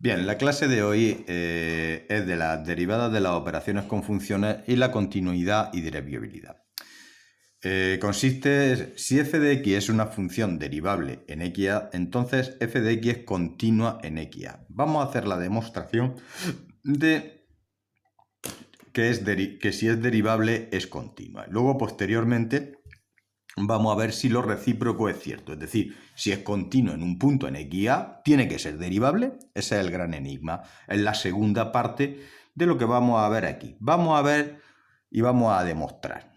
Bien, la clase de hoy es de las derivadas de las operaciones con funciones y la continuidad y derivabilidad. Consiste, si f de x es una función derivable en xa, entonces f de x es continua en xa. Vamos a hacer la demostración de que si es derivable es continua. Luego, posteriormente, vamos a ver si lo recíproco es cierto. Es decir, si es continuo en un punto en xa, tiene que ser derivable. Ese es el gran enigma. Es la segunda parte de lo que vamos a ver aquí. Vamos a ver y vamos a demostrar.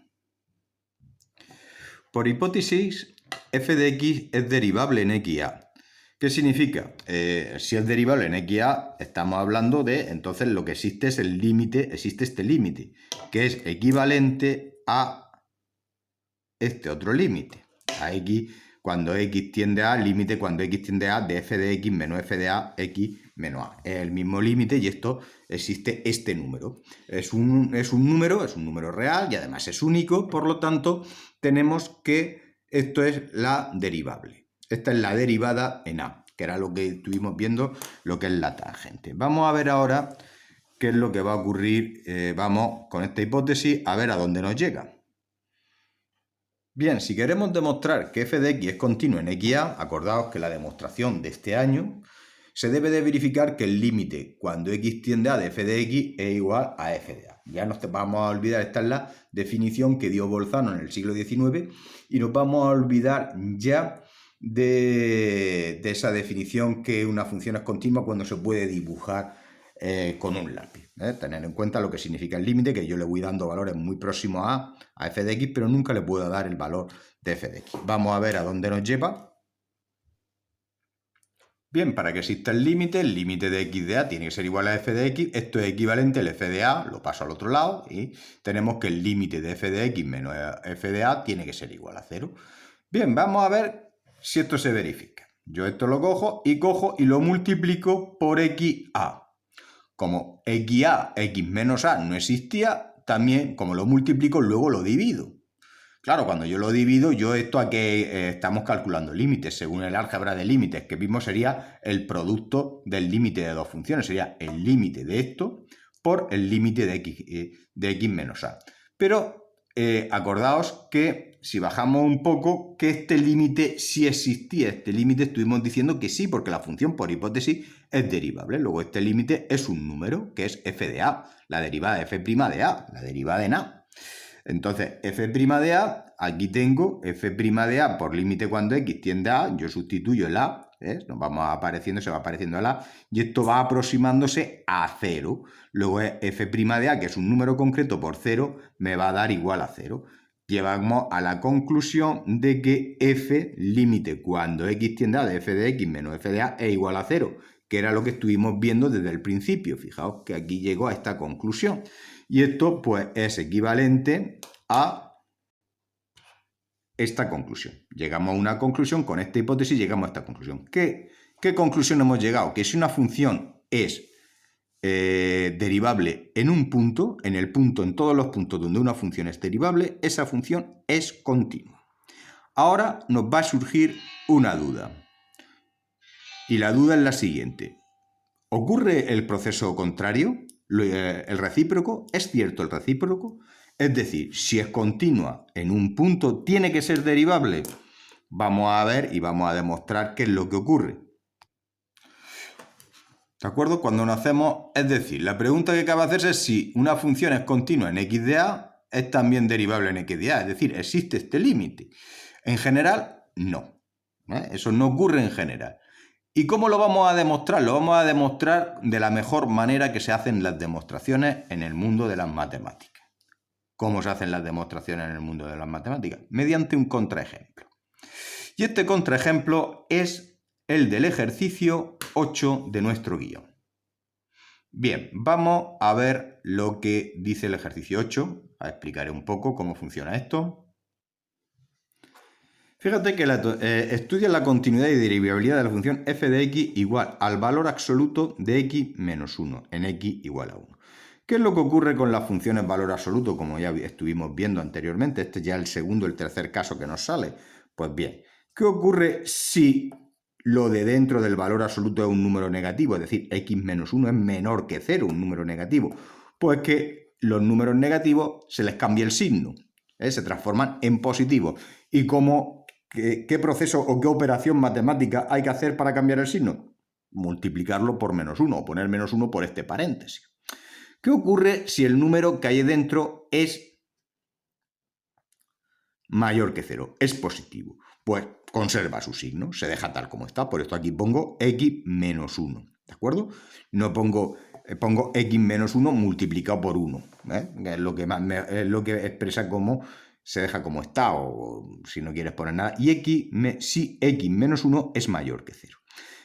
Por hipótesis, f de x es derivable en xa. ¿Qué significa? Si es derivable en xa, estamos hablando de, entonces lo que existe es el límite, existe este límite, que es equivalente a este otro límite, a x cuando x tiende a, límite cuando x tiende a de f de x menos f de a, x menos a. Es el mismo límite y esto existe este número. Es un número real y además es único, por lo tanto tenemos que esto es la derivable. Esta es la derivada en a, que era lo que estuvimos viendo, lo que es la tangente. Vamos a ver ahora qué es lo que va a ocurrir, vamos con esta hipótesis a ver a dónde nos llega. Bien, si queremos demostrar que f de x es continuo en xa, acordaos que la demostración de este año se debe de verificar que el límite cuando x tiende a de f de x es igual a f de a. Ya nos vamos a olvidar, esta es la definición que dio Bolzano en el siglo XIX y nos vamos a olvidar ya de esa definición que una función es continua cuando se puede dibujar con un lápiz. Tener en cuenta lo que significa el límite, que yo le voy dando valores muy próximos a f de x, pero nunca le puedo dar el valor de f de x. Vamos a ver a dónde nos lleva. Bien, para que exista el límite de x de a tiene que ser igual a f de x. Esto es equivalente al f de a, lo paso al otro lado y tenemos que el límite de f de x menos f de a tiene que ser igual a 0. Bien, vamos a ver si esto se verifica. Yo esto lo cojo y lo multiplico por xa. Como xa, x menos a no existía, también como lo multiplico luego lo divido. Claro, cuando yo lo divido, yo esto a que estamos calculando límites. Según el álgebra de límites que vimos, sería el producto del límite de dos funciones. Sería el límite de esto por el límite de x menos a. Pero acordaos que si bajamos un poco, que este límite sí existía. Este límite estuvimos diciendo que sí, porque la función por hipótesis es derivable. Luego este límite es un número, que es f de a, la derivada de f' de a, la derivada en a. Entonces, f' de a, aquí tengo f' de a por límite cuando x tiende a, yo sustituyo el a, nos vamos apareciendo, se va apareciendo el a, y esto va aproximándose a 0. Luego f' de a, que es un número concreto por 0, me va a dar igual a 0. Llevamos a la conclusión de que f, límite cuando x tiende a de f de x menos f de a, es igual a 0, que era lo que estuvimos viendo desde el principio. Fijaos que aquí llego a esta conclusión. Y esto pues es equivalente a esta conclusión. Llegamos a una conclusión, con esta hipótesis llegamos a esta conclusión. ¿Qué conclusión hemos llegado? Que si una función es derivable en un punto, en todos los puntos donde una función es derivable, esa función es continua. Ahora nos va a surgir una duda. Y la duda es la siguiente. ¿Ocurre el proceso contrario? ¿El recíproco? ¿Es cierto el recíproco? Es decir, si es continua en un punto, ¿tiene que ser derivable? Vamos a ver y vamos a demostrar qué es lo que ocurre. ¿De acuerdo? Cuando nos hacemos, es decir, la pregunta que cabe hacerse es si una función es continua en x de a, es también derivable en x de a. Es decir, ¿existe este límite? En general, no. Eso no ocurre en general. ¿Y cómo lo vamos a demostrar? Lo vamos a demostrar de la mejor manera que se hacen las demostraciones en el mundo de las matemáticas. ¿Cómo se hacen las demostraciones en el mundo de las matemáticas? Mediante un contraejemplo. Y este contraejemplo es el del ejercicio 8 de nuestro guión. Bien, vamos a ver lo que dice el ejercicio 8. Explicaré un poco cómo funciona esto. Fíjate que estudia la continuidad y derivabilidad de la función f de x igual al valor absoluto de x menos 1 en x igual a 1. ¿Qué es lo que ocurre con las funciones valor absoluto? Como ya estuvimos viendo anteriormente, este ya es el segundo, el tercer caso que nos sale. Pues bien, ¿qué ocurre si lo de dentro del valor absoluto es un número negativo, es decir, x menos 1 es menor que 0, un número negativo, pues que los números negativos se les cambia el signo, se transforman en positivos. ¿Y qué proceso o qué operación matemática hay que hacer para cambiar el signo? Multiplicarlo por menos 1 o poner menos 1 por este paréntesis. ¿Qué ocurre si el número que hay dentro es mayor que 0? Es positivo. Pues conserva su signo, se deja tal como está. Por esto aquí pongo x menos 1, ¿de acuerdo? No pongo x menos 1 multiplicado por 1, que es lo que, es lo que expresa cómo se deja como está, o si no quieres poner nada. Y si x menos 1 es mayor que 0.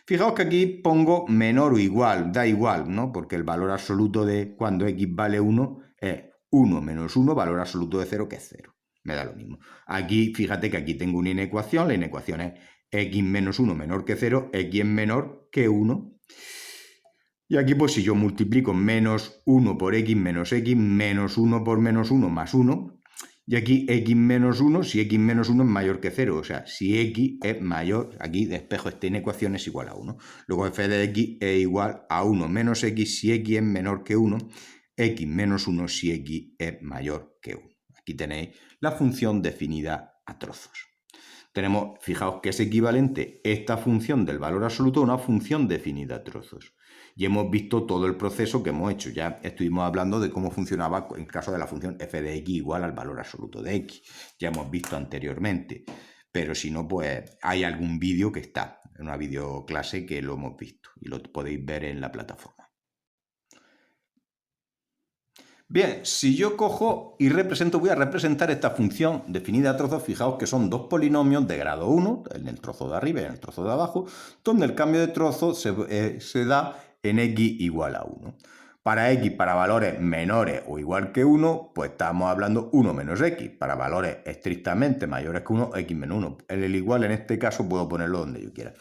Fijaos que aquí pongo menor o igual, da igual, ¿no? Porque el valor absoluto de cuando x vale 1 es 1 menos 1, valor absoluto de 0, que es 0. Me da lo mismo. Aquí, fíjate que aquí tengo una inecuación. La inecuación es x menos 1 menor que 0, x es menor que 1. Y aquí, pues si yo multiplico menos 1 por x menos 1 por menos 1 más 1, y aquí x menos 1, si x menos 1 es mayor que 0, o sea, si x es mayor, aquí despejo esta inecuación, es igual a 1. Luego f de x es igual a 1 menos x si x es menor que 1, x menos 1 si x es mayor que 1. Aquí tenéis la función definida a trozos. Tenemos, fijaos que es equivalente esta función del valor absoluto a una función definida a trozos. Y hemos visto todo el proceso que hemos hecho. Ya estuvimos hablando de cómo funcionaba en el caso de la función f de x igual al valor absoluto de x. Ya hemos visto anteriormente. Pero si no, pues hay algún vídeo que está en una videoclase que lo hemos visto y lo podéis ver en la plataforma. Bien, si yo cojo y voy a representar esta función definida a trozos, fijaos que son dos polinomios de grado 1, en el trozo de arriba y en el trozo de abajo, donde el cambio de trozo se da en x igual a 1. Para x, para valores menores o igual que 1, pues estamos hablando 1 menos x. Para valores estrictamente mayores que 1, x menos 1. El igual en este caso puedo ponerlo donde yo quiera.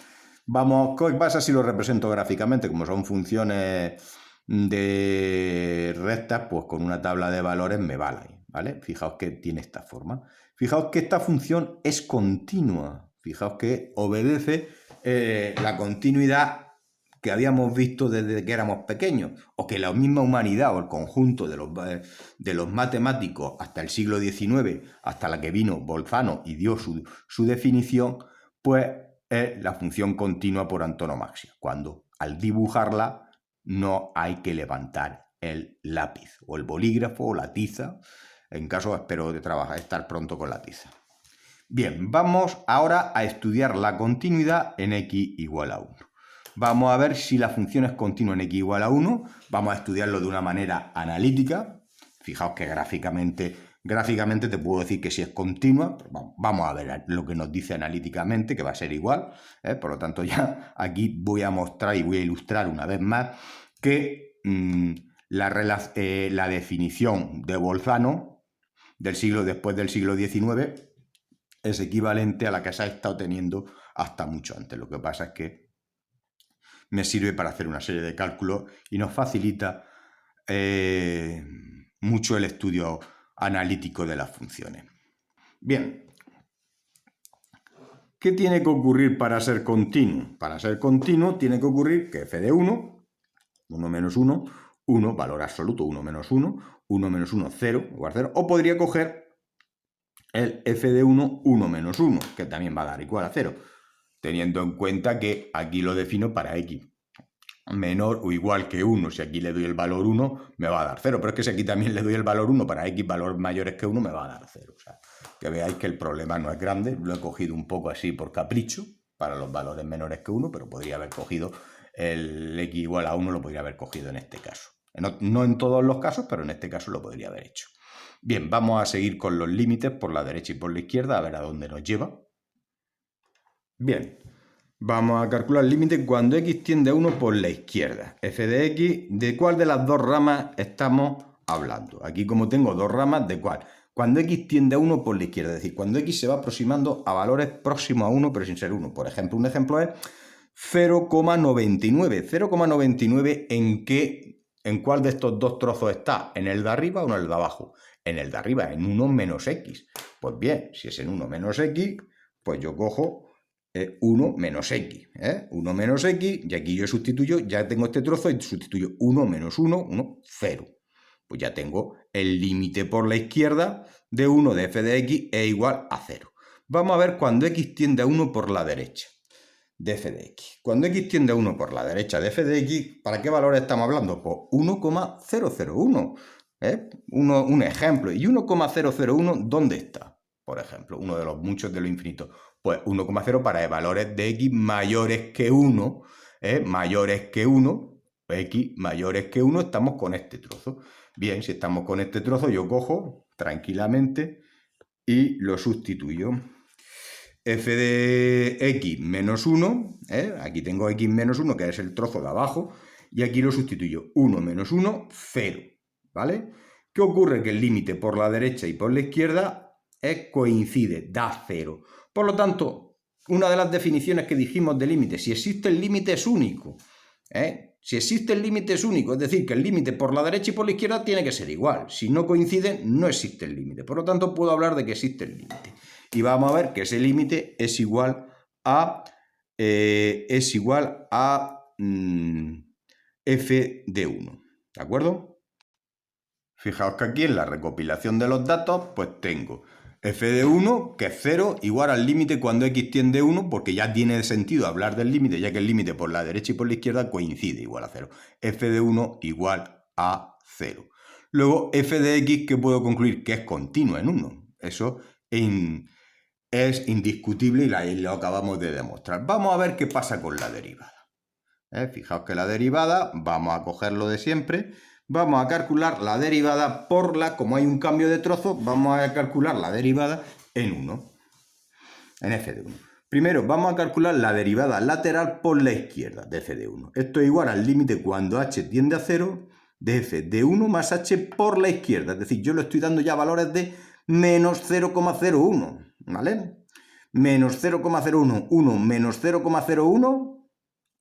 Vamos, ¿qué pasa si lo represento gráficamente? Como son funciones de rectas, pues con una tabla de valores me vale, ¿vale? Fijaos que tiene esta forma. Fijaos que esta función es continua. Fijaos que obedece la continuidad que habíamos visto desde que éramos pequeños, o que la misma humanidad o el conjunto de los matemáticos hasta el siglo XIX, hasta la que vino Bolzano y dio su definición, pues es la función continua por antonomasia, cuando al dibujarla no hay que levantar el lápiz o el bolígrafo o la tiza. En caso, espero de estar pronto con la tiza. Bien, vamos ahora a estudiar la continuidad en x igual a 1. Vamos a ver si la función es continua en x igual a 1. Vamos a estudiarlo de una manera analítica. Fijaos que gráficamente te puedo decir que si es continua. Vamos a ver lo que nos dice analíticamente, que va a ser igual. Por lo tanto, ya aquí voy a mostrar y voy a ilustrar una vez más que la definición de Bolzano después del siglo XIX es equivalente a la que se ha estado teniendo hasta mucho antes. Lo que pasa es que me sirve para hacer una serie de cálculos y nos facilita mucho el estudio analítico de las funciones. Bien, ¿qué tiene que ocurrir para ser continuo? Para ser continuo tiene que ocurrir que f de 1, 1 menos 1, 1, valor absoluto, 1 menos 1, 1 menos 1, 0, igual a 0, o podría coger el f de 1, 1 menos 1, que también va a dar igual a 0, teniendo en cuenta que aquí lo defino para x menor o igual que 1. Si aquí le doy el valor 1, me va a dar 0. Pero es que si aquí también le doy el valor 1 para x valores mayores que 1, me va a dar 0. O sea, que veáis que el problema no es grande. Lo he cogido un poco así por capricho para los valores menores que 1, pero podría haber cogido el x igual a 1, lo podría haber cogido en este caso. No en todos los casos, pero en este caso lo podría haber hecho. Bien, vamos a seguir con los límites por la derecha y por la izquierda, a ver a dónde nos lleva. Bien. Vamos a calcular el límite cuando x tiende a 1 por la izquierda. F de x, ¿de cuál de las dos ramas estamos hablando? Aquí, como tengo dos ramas, ¿de cuál? Cuando x tiende a 1 por la izquierda, es decir, cuando x se va aproximando a valores próximos a 1, pero sin ser 1. Por ejemplo, un ejemplo es 0,99. 0,99 ¿en cuál de estos dos trozos está? ¿En el de arriba o en el de abajo? En el de arriba, en 1 menos x. Pues bien, si es en 1 menos x, pues yo cojo 1 menos x, 1 menos x, y aquí yo sustituyo, ya tengo este trozo y sustituyo 1 menos 1, 1, 0. Pues ya tengo el límite por la izquierda de 1 de f de x es igual a 0. Vamos a ver cuando x tiende a 1 por la derecha de f de x. Cuando x tiende a 1 por la derecha de f de x, ¿para qué valores estamos hablando? Pues 1,001. Un ejemplo. ¿Y 1,001 dónde está? Por ejemplo, uno de los muchos de lo infinito. Pues 1,0 para valores de x mayores que 1, mayores que 1, x mayores que 1, estamos con este trozo. Bien, si estamos con este trozo, yo cojo tranquilamente y lo sustituyo. F de x menos 1, aquí tengo x menos 1, que es el trozo de abajo, y aquí lo sustituyo. 1 menos 1, 0, ¿vale? ¿Qué ocurre? Que el límite por la derecha y por la izquierda coincide, da 0. Por lo tanto, una de las definiciones que dijimos de límite, si existe el límite es único, si existe el límite es único, es decir, que el límite por la derecha y por la izquierda tiene que ser igual. Si no coincide, no existe el límite. Por lo tanto, puedo hablar de que existe el límite. Y vamos a ver que ese límite es igual a f de 1. ¿De acuerdo? Fijaos que aquí en la recopilación de los datos, pues tengo f de 1, que es 0, igual al límite cuando x tiende a 1, porque ya tiene sentido hablar del límite, ya que el límite por la derecha y por la izquierda coincide igual a 0. F de 1 igual a 0. Luego, f de x, que puedo concluir que es continua en 1. Eso es indiscutible y lo acabamos de demostrar. Vamos a ver qué pasa con la derivada. Fijaos que la derivada, vamos a cogerlo de siempre, vamos a calcular la derivada por como hay un cambio de trozo, vamos a calcular la derivada en 1, en f de 1. Primero vamos a calcular la derivada lateral por la izquierda de f de 1. Esto es igual al límite cuando h tiende a 0 de f de 1 más h por la izquierda. Es decir, yo le estoy dando ya valores de menos 0,01, ¿vale? Menos 0,01, 1 menos 0,01,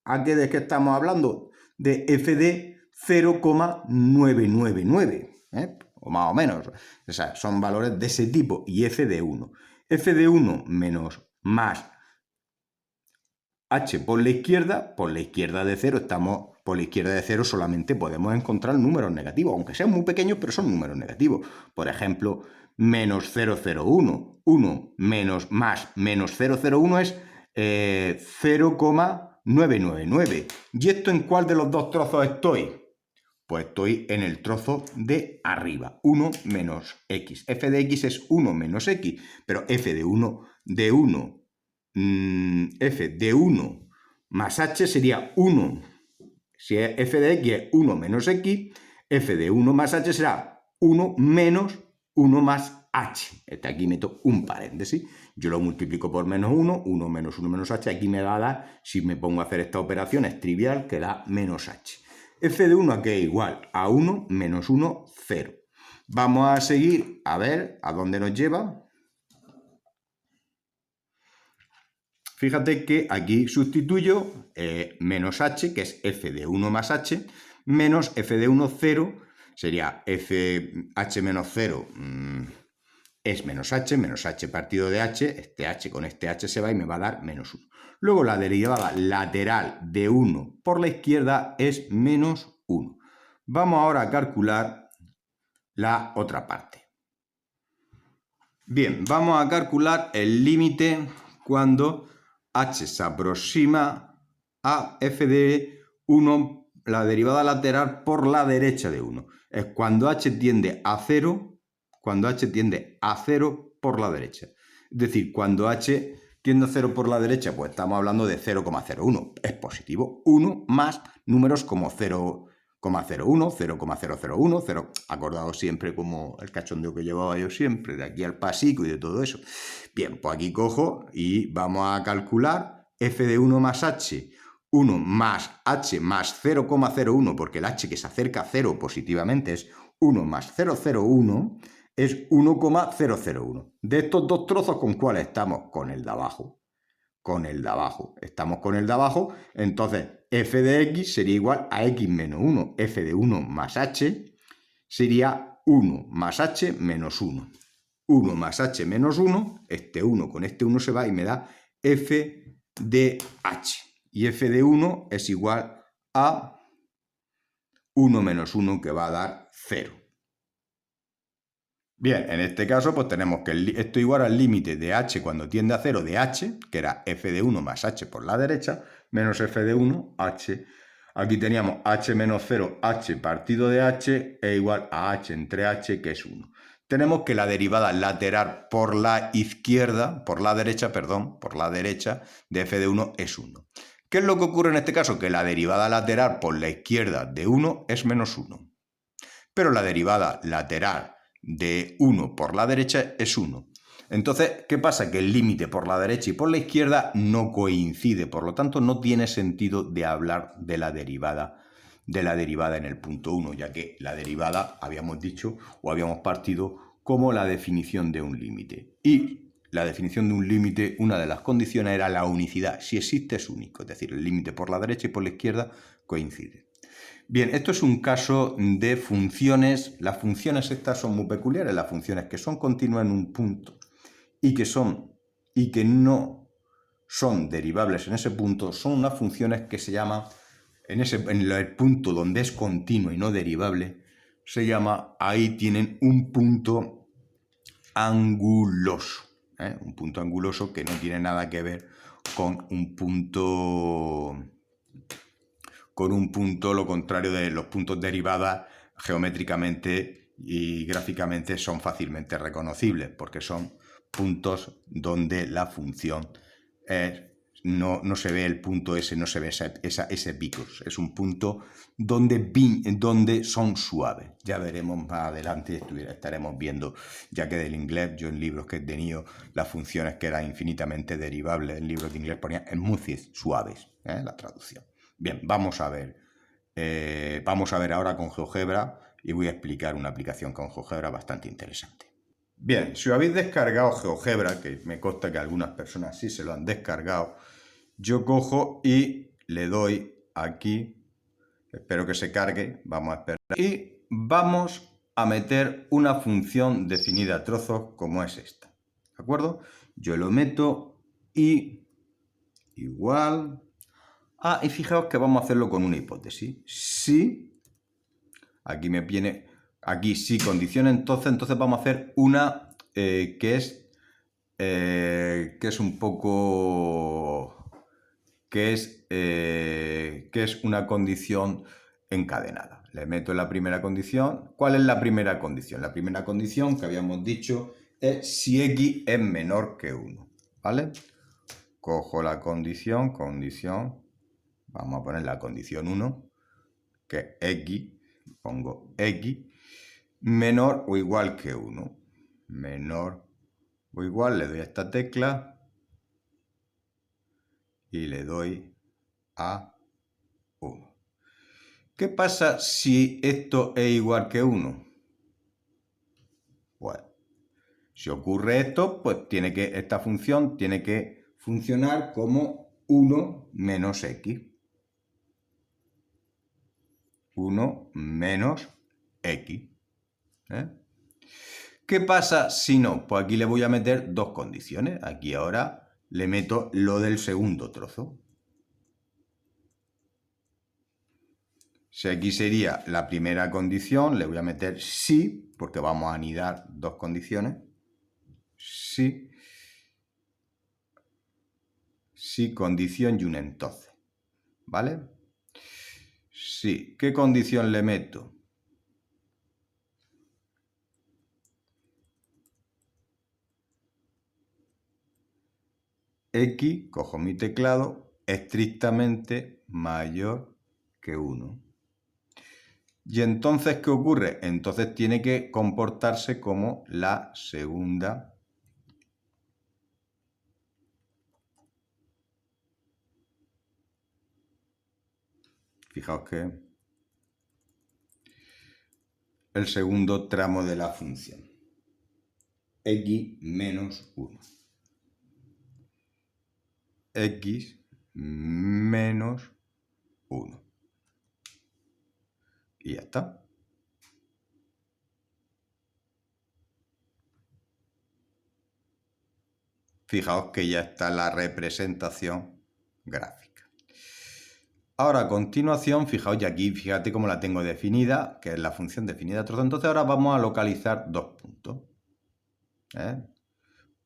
¿a qué de qué estamos hablando? De f de 0,999, o más o menos. O sea, son valores de ese tipo. Y f de 1. F de 1 menos más h por la izquierda de 0 estamos... Por la izquierda de 0 solamente podemos encontrar números negativos, aunque sean muy pequeños, pero son números negativos. Por ejemplo, menos 0,01. 1 menos más menos 0,01 es 0,999. ¿Y esto en cuál de los dos trozos estoy? Pues estoy en el trozo de arriba, 1 menos x. F de x es 1 menos x, pero f de 1 f de 1 más h sería 1. Si f de x es 1 menos x, f de 1 más h será 1 menos 1 más h. Aquí meto un paréntesis. Yo lo multiplico por menos 1, 1 menos 1 menos h. Aquí me va a dar, si me pongo a hacer esta operación, es trivial, que da menos h. F de 1 que es igual a 1 menos 1, 0. Vamos a seguir a ver a dónde nos lleva. Fíjate que aquí sustituyo menos h, que es f de 1 más h, menos f de 1, 0, sería h menos 0 es menos h partido de h, este h con este h se va y me va a dar menos 1. Luego la derivada lateral de 1 por la izquierda es menos 1. Vamos ahora a calcular la otra parte. Bien, vamos a calcular el límite cuando h se aproxima a f de 1, la derivada lateral por la derecha de 1. Es cuando h tiende a 0, por la derecha. Es decir, cuando h tiende a 0 por la derecha, pues estamos hablando de 0,01. Es positivo. 1 más números como 0,01, 0,001, 0. Acordaos siempre como el cachondeo que llevaba yo siempre, de aquí al pasico y de todo eso. Bien, pues aquí cojo y vamos a calcular f de 1 más h. 1 más h más 0,01, porque el h que se acerca a 0 positivamente es 1 más 0,01, es 1,001. De estos dos trozos, ¿con cuál estamos? Con el de abajo. Con el de abajo. Estamos con el de abajo, entonces f de x sería igual a x menos 1. F de 1 más h sería 1 más h menos 1. 1 más h menos 1, este 1 con este 1 se va y me da f de h. Y f de 1 es igual a 1 menos 1, que va a dar 0. Bien, en este caso pues tenemos que esto igual al límite de h cuando tiende a 0 de h, que era f de 1 más h por la derecha, menos f de 1, h. Aquí teníamos h menos 0, h partido de h, es igual a h entre h, que es 1. Tenemos que la derivada lateral por la izquierda, por la derecha de f de 1 es 1. ¿Qué es lo que ocurre en este caso? Que la derivada lateral por la izquierda de 1 es menos 1. Pero la derivada lateral de 1 por la derecha es 1. Entonces, ¿qué pasa? Que el límite por la derecha y por la izquierda no coincide, por lo tanto no tiene sentido de hablar de la derivada en el punto 1, ya que la derivada habíamos dicho o habíamos partido como la definición de un límite. Y la definición de un límite, una de las condiciones era la unicidad. Si existe es único, es decir, el límite por la derecha y por la izquierda coincide. Bien, esto es un caso de funciones. Las funciones estas son muy peculiares, las funciones que son continuas en un punto y que no son derivables en ese punto, son unas funciones que se llaman, en el punto donde es continua y no derivable, se llama, ahí tienen un punto anguloso. Un punto anguloso que no tiene nada que ver con un punto, lo contrario de los puntos derivadas geométricamente y gráficamente son fácilmente reconocibles, porque son puntos donde la función no se ve el punto ese, no se ve ese picos. Es un punto donde son suaves. Ya veremos más adelante, estaremos viendo, ya que del inglés, yo en libros que he tenido, las funciones que eran infinitamente derivables, en libros de inglés ponían smoothies, suaves, la traducción. Bien, vamos a ver ahora con GeoGebra y voy a explicar una aplicación con GeoGebra bastante interesante. Bien, si os habéis descargado GeoGebra, que me consta que algunas personas sí se lo han descargado, yo cojo y le doy aquí, espero que se cargue, vamos a esperar, y vamos a meter una función definida a trozos como es esta, ¿de acuerdo? Yo lo meto y igual. Y fijaos que vamos a hacerlo con una hipótesis. Si, aquí me viene, aquí si condiciona entonces vamos a hacer una que es un poco, que es una condición encadenada. Le meto en la primera condición. ¿Cuál es la primera condición? La primera condición que habíamos dicho es si x es menor que 1, ¿vale? Cojo la condición, vamos a poner la condición 1, que es x, pongo x, menor o igual que 1. Menor o igual, le doy a esta tecla y le doy a 1. ¿Qué pasa si esto es igual que 1? Bueno, si ocurre esto, pues esta función tiene que funcionar como 1 menos x. 1 menos x. ¿Qué pasa si no? Pues aquí le voy a meter dos condiciones. Aquí ahora le meto lo del segundo trozo. Si aquí sería la primera condición, le voy a meter sí, porque vamos a anidar dos condiciones. Sí. Sí, condición y un entonces. ¿Vale? Sí. ¿Qué condición le meto? X, cojo mi teclado, estrictamente mayor que 1. Y entonces, ¿qué ocurre? Entonces tiene que comportarse como la segunda Fijaos que el segundo tramo de la función. X menos 1. X menos 1. Y ya está. Fijaos que ya está la representación gráfica. Ahora, a continuación, fijaos, y aquí, fíjate cómo la tengo definida, que es la función definida trozo. Entonces ahora vamos a localizar dos puntos.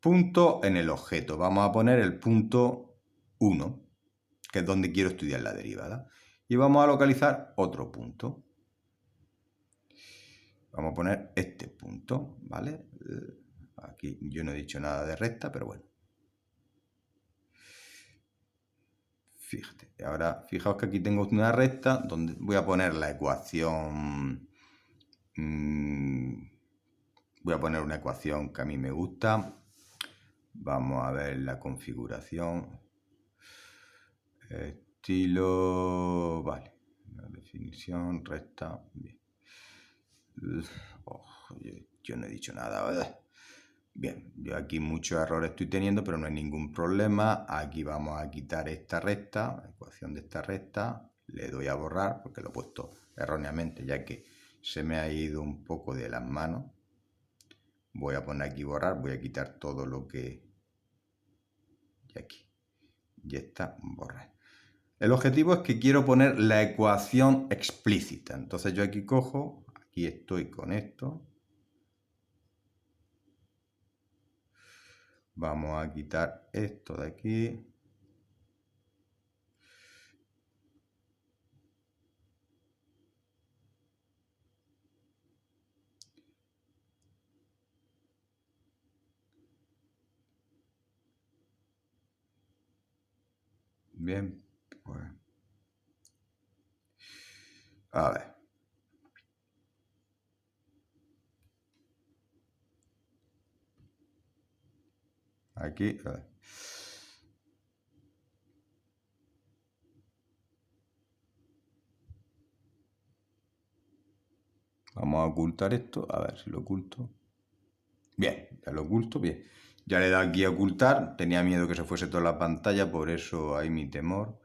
Punto en el objeto. Vamos a poner el punto 1, que es donde quiero estudiar la derivada. Y vamos a localizar otro punto. Vamos a poner este punto, ¿vale? Aquí yo no he dicho nada de recta, pero bueno. Fíjate, ahora fijaos que aquí tengo una recta donde voy a poner la ecuación. Voy a poner una ecuación que a mí me gusta. Vamos a ver la configuración. Estilo. Vale. La definición, recta. Bien. Yo no he dicho nada, ¿verdad? Bien, yo aquí muchos errores estoy teniendo, pero no hay ningún problema. Aquí vamos a quitar esta recta, la ecuación de esta recta. Le doy a borrar porque lo he puesto erróneamente, ya que se me ha ido un poco de las manos. Voy a poner aquí borrar, voy a quitar todo lo que... Y aquí. Ya está, borrar. El objetivo es que quiero poner la ecuación explícita. Entonces yo aquí cojo, aquí estoy con esto. Vamos a quitar esto de aquí. Bien, pues... A ver. Aquí, a ver. Vamos a ocultar esto, a ver si lo oculto. Bien, ya lo oculto, bien. Ya le he dado aquí a ocultar, tenía miedo que se fuese toda la pantalla, por eso hay mi temor.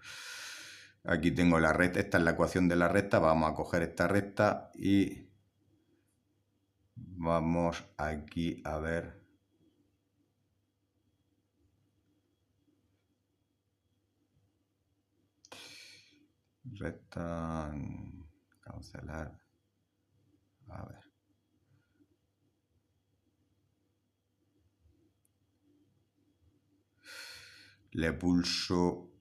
Aquí tengo la recta, esta es la ecuación de la recta, vamos a coger esta recta y vamos aquí a ver. Recta, cancelar, a ver. Le pulso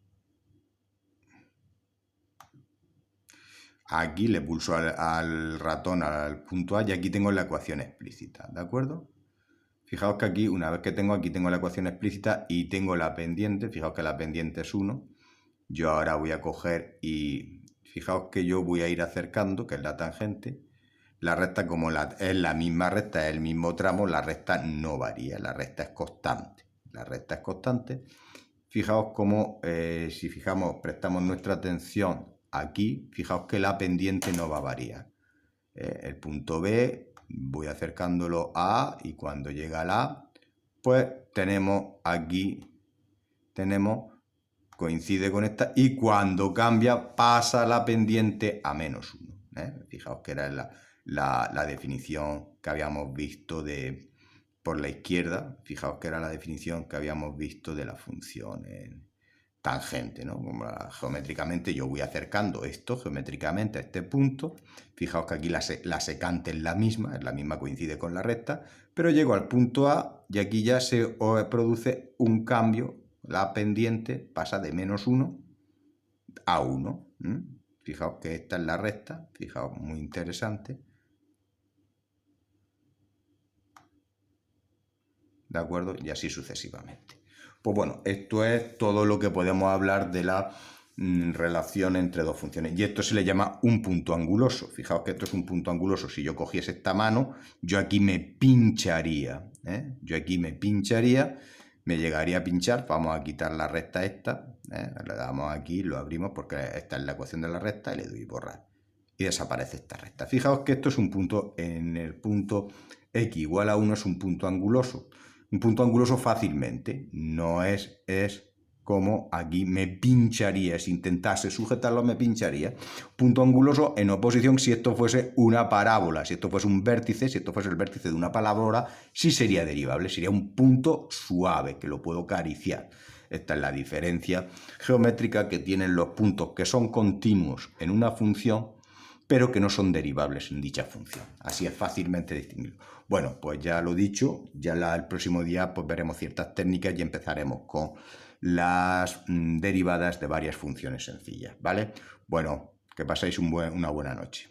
aquí, le pulso al ratón al punto A y aquí tengo la ecuación explícita, ¿de acuerdo? Fijaos que aquí, una vez que tengo aquí, tengo la ecuación explícita y tengo la pendiente. Fijaos que la pendiente es 1. Yo ahora voy a coger y fijaos que yo voy a ir acercando, que es la tangente. La recta, como es la misma recta, es el mismo tramo, la recta no varía, la recta es constante. La recta es constante. Fijaos cómo, si prestamos nuestra atención aquí, fijaos que la pendiente no va a variar. El punto B, voy acercándolo a A y cuando llega al A, pues tenemos aquí, coincide con esta y cuando cambia pasa la pendiente a menos 1. Fijaos que era la definición que habíamos visto por la izquierda, fijaos que era la definición que habíamos visto de la función tangente, ¿no? Como geométricamente yo voy acercando esto geométricamente a este punto. Fijaos que aquí la secante es la misma, coincide con la recta, pero llego al punto A y aquí ya se produce un cambio. La pendiente pasa de menos 1 a 1. Fijaos que esta es la recta, fijaos, muy interesante. ¿De acuerdo? Y así sucesivamente. Pues bueno, esto es todo lo que podemos hablar de la relación entre dos funciones. Y esto se le llama un punto anguloso. Fijaos que esto es un punto anguloso. Si yo cogiese esta mano, yo aquí me pincharía. Yo aquí me pincharía, me llegaría a pinchar. Vamos a quitar la recta esta. Le damos aquí, lo abrimos porque esta es la ecuación de la recta y le doy borrar. Y desaparece esta recta. Fijaos que esto es un punto, en el punto x igual a 1 es un punto anguloso. Un punto anguloso fácilmente, no es como aquí me pincharía, si intentase sujetarlo me pincharía. Punto anguloso en oposición si esto fuese una parábola, si esto fuese un vértice, si esto fuese el vértice de una parábola, sí sería derivable, sería un punto suave que lo puedo acariciar. Esta es la diferencia geométrica que tienen los puntos que son continuos en una función, pero que no son derivables en dicha función. Así es fácilmente distinguible. Bueno, pues ya lo dicho, ya el próximo día pues veremos ciertas técnicas y empezaremos con las derivadas de varias funciones sencillas, ¿vale? Bueno, que paséis una buena noche.